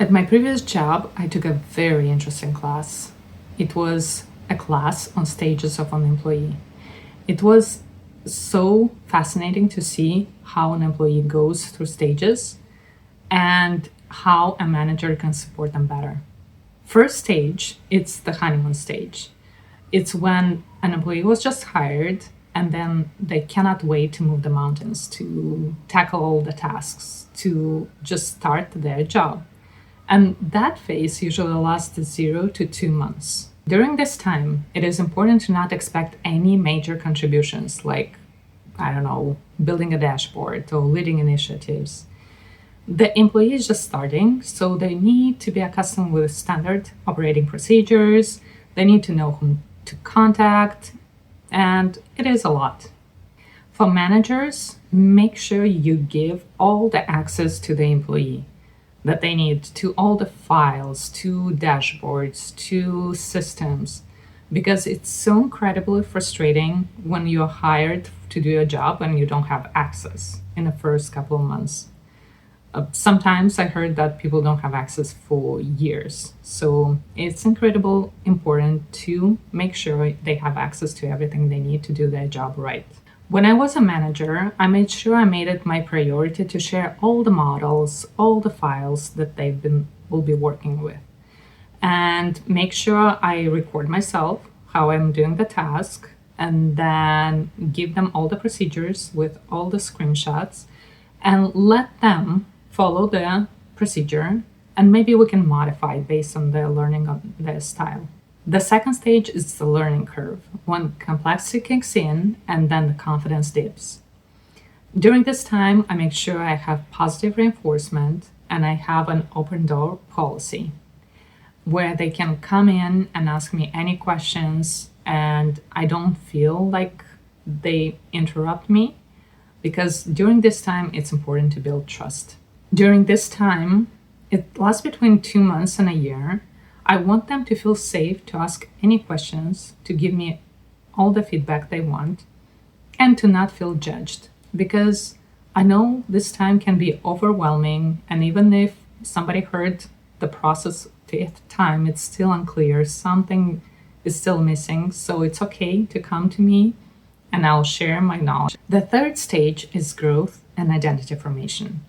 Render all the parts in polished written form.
At my previous job, I took a very interesting class. It was a class on stages of an employee. It was so fascinating to see how an employee goes through stages and how a manager can support them better. First stage, it's the honeymoon stage. It's when an employee was just hired and then they cannot wait to move the mountains, to tackle all the tasks, to just start their job. And that phase usually lasts 0 to 2 months. During this time, it is important to not expect any major contributions like, I don't know, building a dashboard or leading initiatives. The employee is just starting, so they need to be accustomed with standard operating procedures, they need to know whom to contact, and it is a lot. For managers, make sure you give all the access to the employee that they need to all the files, to dashboards, to systems, because it's so incredibly frustrating when you're hired to do a job and you don't have access in the first couple of months. Sometimes I heard that people don't have access for years. So it's incredibly important to make sure they have access to everything they need to do their job right. When I was a manager, I made sure I made it my priority to share all the models, all the files that will be working with, and make sure I record myself how I'm doing the task, and then give them all the procedures with all the screenshots, and let them follow the procedure, and maybe we can modify it based on their learning of their style. The second stage is the learning curve, when complexity kicks in and then the confidence dips. During this time, I make sure I have positive reinforcement and I have an open door policy where they can come in and ask me any questions and I don't feel like they interrupt me, because during this time, it's important to build trust. During this time, it lasts between 2 months and a year. I want them to feel safe to ask any questions, to give me all the feedback they want, and to not feel judged. Because I know this time can be overwhelming, and even if somebody heard the process 5th time, it's still unclear, something is still missing, so it's okay to come to me and I'll share my knowledge. The third stage is growth and identity formation.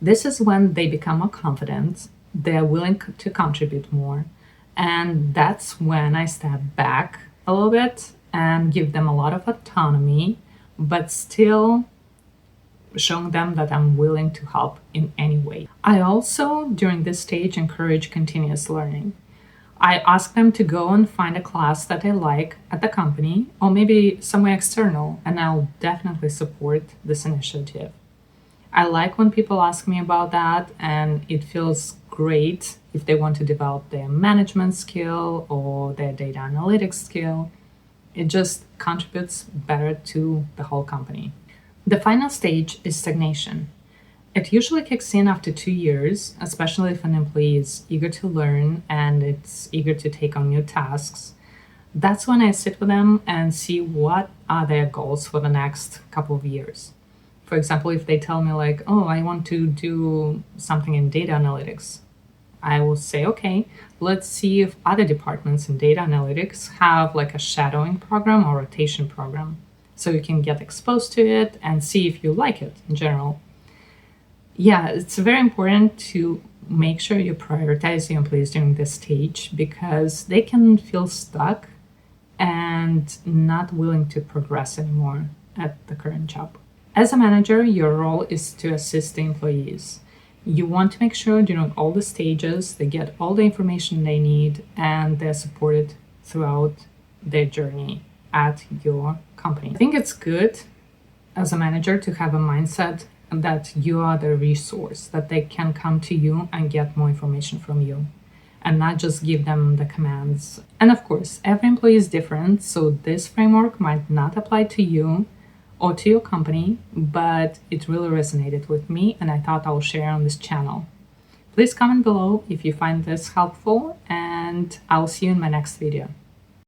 This is when they become more confident, they're willing to contribute more. And that's when I step back a little bit and give them a lot of autonomy, but still showing them that I'm willing to help in any way. I also, during this stage, encourage continuous learning. I ask them to go and find a class that I like at the company or maybe somewhere external, and I'll definitely support this initiative. I like when people ask me about that, and it feels great if they want to develop their management skill or their data analytics skill. It just contributes better to the whole company. The final stage is stagnation. It usually kicks in after 2 years, especially if an employee is eager to learn and it's eager to take on new tasks. That's when I sit with them and see what are their goals for the next couple of years. For example, if they tell me like, oh, I want to do something in data analytics, I will say, okay, let's see if other departments in data analytics have like a shadowing program or rotation program. So you can get exposed to it and see if you like it in general. Yeah, it's very important to make sure you prioritize your employees during this stage, because they can feel stuck and not willing to progress anymore at the current job. As a manager, your role is to assist the employees. You want to make sure during all the stages they get all the information they need and they're supported throughout their journey at your company. I think it's good as a manager to have a mindset that you are the resource, that they can come to you and get more information from you and not just give them the commands. And of course, every employee is different, so this framework might not apply to you or to your company, but it really resonated with me and I thought I'll share on this channel. Please comment below if you find this helpful, and I'll see you in my next video.